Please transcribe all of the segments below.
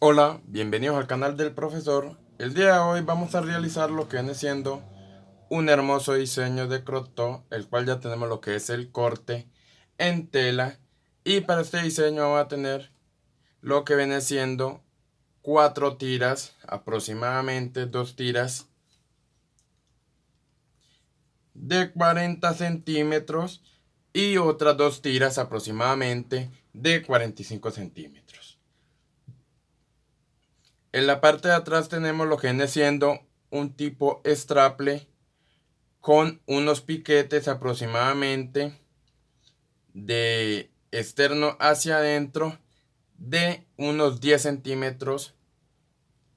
Hola, bienvenidos al canal del profesor. El día de hoy vamos a realizar lo que viene siendo un hermoso diseño de crop top, el cual ya tenemos lo que es el corte en tela. Y para este diseño vamos a tener lo que viene siendo 4 tiras, aproximadamente 2 tiras de 40 centímetros y otras 2 tiras aproximadamente de 45 centímetros. En la parte de atrás tenemos lo que viene siendo un tipo straple con unos piquetes aproximadamente de externo hacia adentro de unos 10 centímetros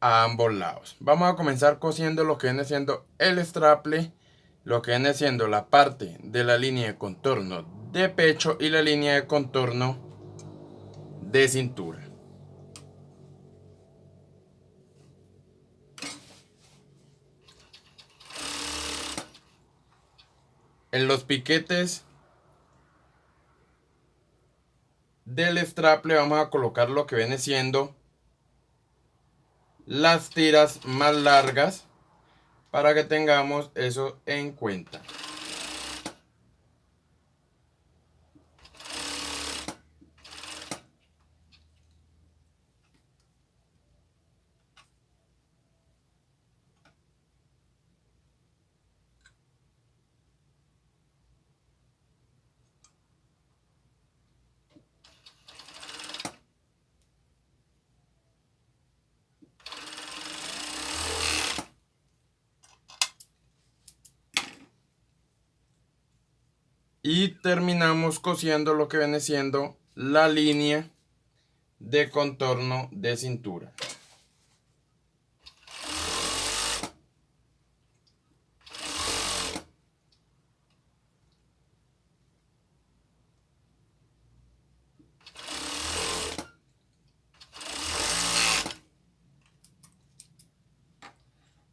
a ambos lados. Vamos a comenzar cosiendo lo que viene siendo el straple, lo que viene siendo la parte de la línea de contorno de pecho y la línea de contorno de cintura. En los piquetes del straple vamos a colocar lo que viene siendo las tiras más largas para que tengamos eso en cuenta. Y terminamos cosiendo lo que viene siendo la línea de contorno de cintura.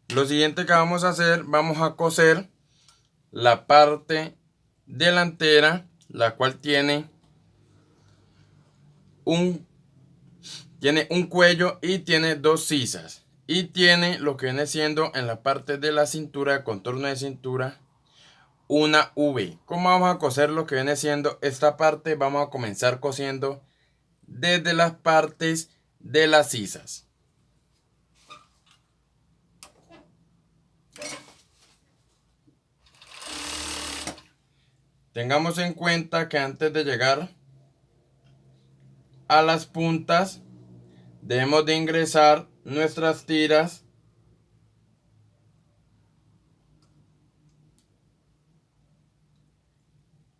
Lo siguiente que vamos a hacer, vamos a coser la parte delantera, la cual tiene un cuello y tiene 2 sisas. Y tiene lo que viene siendo en la parte de la cintura, de contorno de cintura, una V. ¿Cómo vamos a coser lo que viene siendo esta parte? Vamos a comenzar cosiendo desde las partes de las sisas. Tengamos en cuenta que antes de llegar a las puntas debemos de ingresar nuestras tiras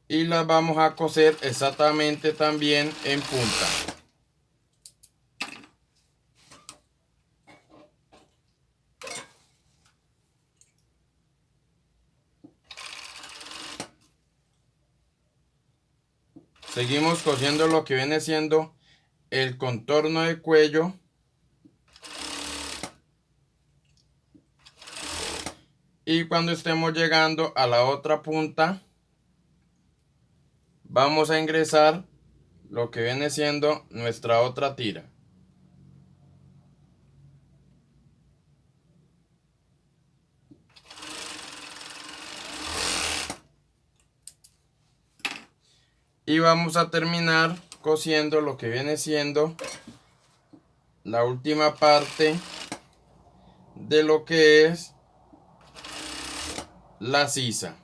y las vamos a coser exactamente también en punta. Seguimos cosiendo lo que viene siendo el contorno de cuello. Y cuando estemos llegando a la otra punta, vamos a ingresar lo que viene siendo nuestra otra tira. Y vamos a terminar cosiendo lo que viene siendo la última parte de lo que es la sisa.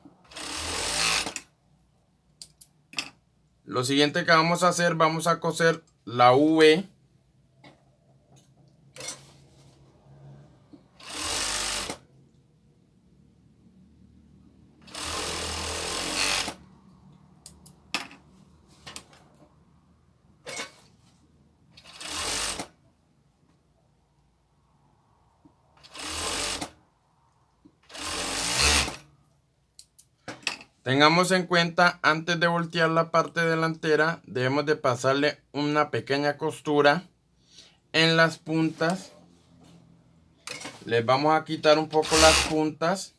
Lo siguiente que vamos a hacer, vamos a coser la V. Tengamos en cuenta, antes de voltear la parte delantera, debemos de pasarle una pequeña costura en las puntas. Les vamos a quitar un poco las puntas.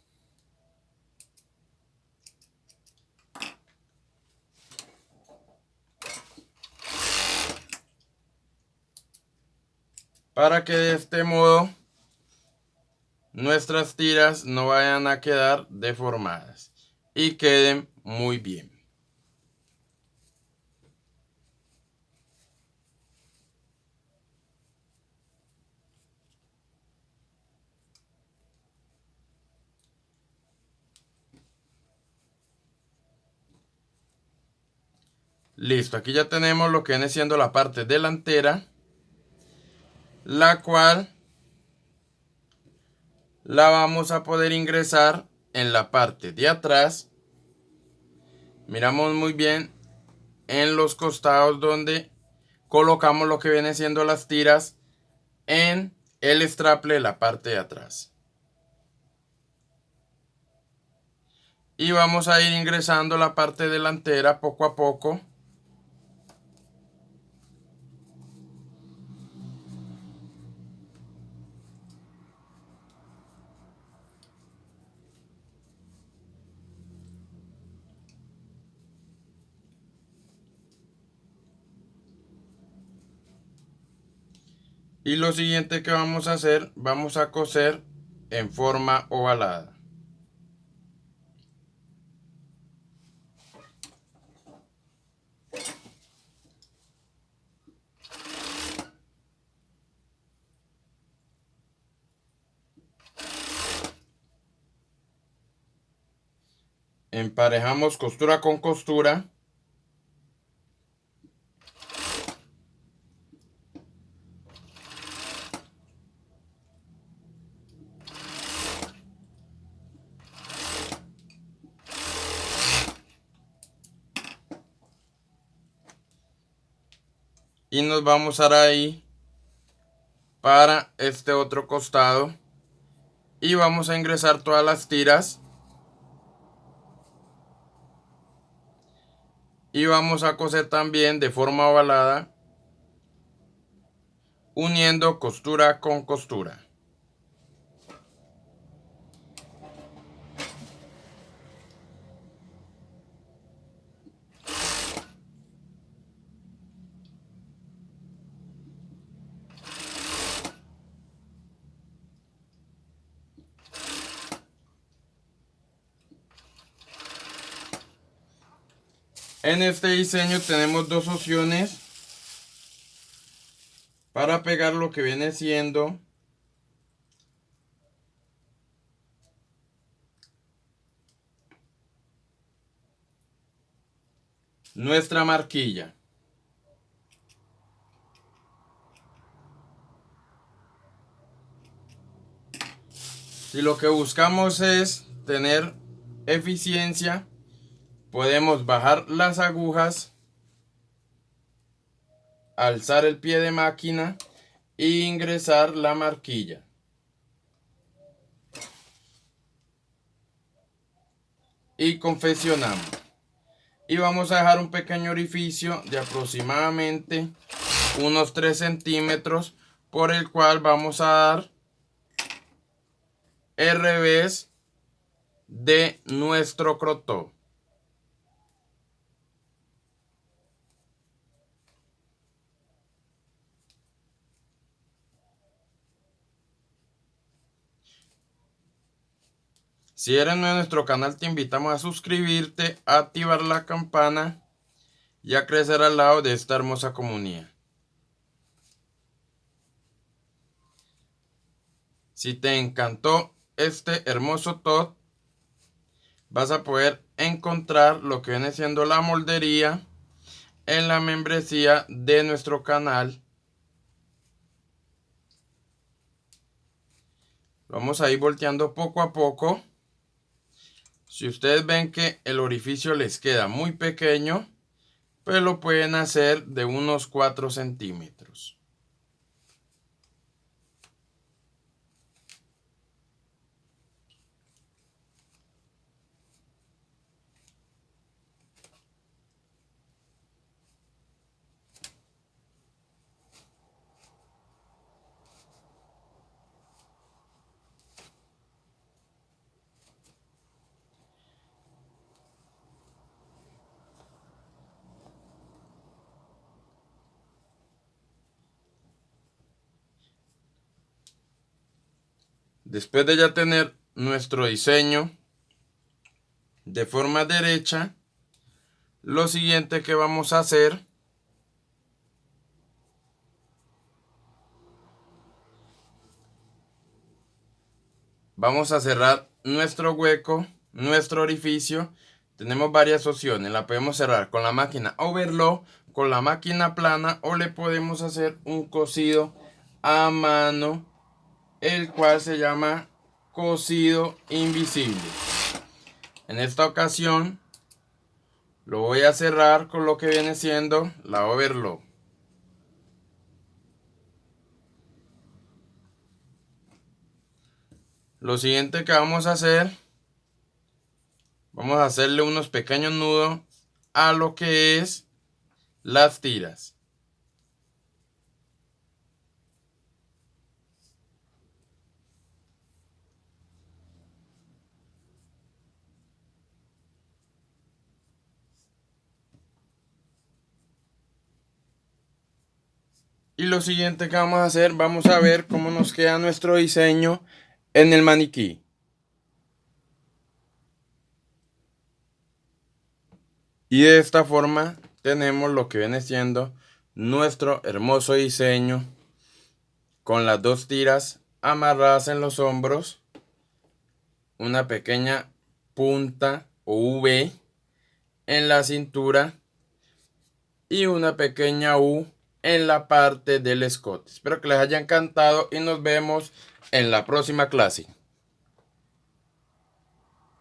para que de este modo nuestras tiras no vayan a quedar deformadas y queden muy bien. Listo, aquí ya tenemos lo que viene siendo la parte delantera, la cual la vamos a poder ingresar en la parte de atrás. Miramos muy bien en los costados donde colocamos lo que viene siendo las tiras en el straple de la parte de atrás. Y vamos a ir ingresando la parte delantera poco a poco. Y lo siguiente que vamos a hacer, vamos a coser en forma ovalada. Emparejamos costura con costura. Y nos vamos a ir ahí para este otro costado. Y vamos a ingresar todas las tiras. Y vamos a coser también de forma ovalada, uniendo costura con costura. En este diseño tenemos dos opciones para pegar lo que viene siendo nuestra marquilla. Si lo que buscamos es tener eficiencia, podemos bajar las agujas, alzar el pie de máquina e ingresar la marquilla. Y confeccionamos. Y vamos a dejar un pequeño orificio de aproximadamente unos 3 centímetros por el cual vamos a dar el revés de nuestro crop top. Si eres nuevo en nuestro canal, te invitamos a suscribirte, a activar la campana y a crecer al lado de esta hermosa comunidad. Si te encantó este hermoso top, vas a poder encontrar lo que viene siendo la moldería en la membresía de nuestro canal. Vamos a ir volteando poco a poco. Si ustedes ven que el orificio les queda muy pequeño, pues lo pueden hacer de unos 4 centímetros. Después de ya tener nuestro diseño de forma derecha, lo siguiente que vamos a hacer, vamos a cerrar nuestro hueco, nuestro orificio. Tenemos varias opciones. La podemos cerrar con la máquina overlock, con la máquina plana, o le podemos hacer un cosido a mano, el cual se llama cosido invisible. En esta ocasión lo voy a cerrar con lo que viene siendo la overlock. Lo siguiente que vamos a hacer, vamos a hacerle unos pequeños nudos a lo que es las tiras. Y lo siguiente que vamos a hacer, vamos a ver cómo nos queda nuestro diseño en el maniquí. Y de esta forma tenemos lo que viene siendo nuestro hermoso diseño con las dos tiras amarradas en los hombros, una pequeña punta o V en la cintura y una pequeña U en la parte del escote. Espero que les haya encantado y nos vemos en la próxima clase.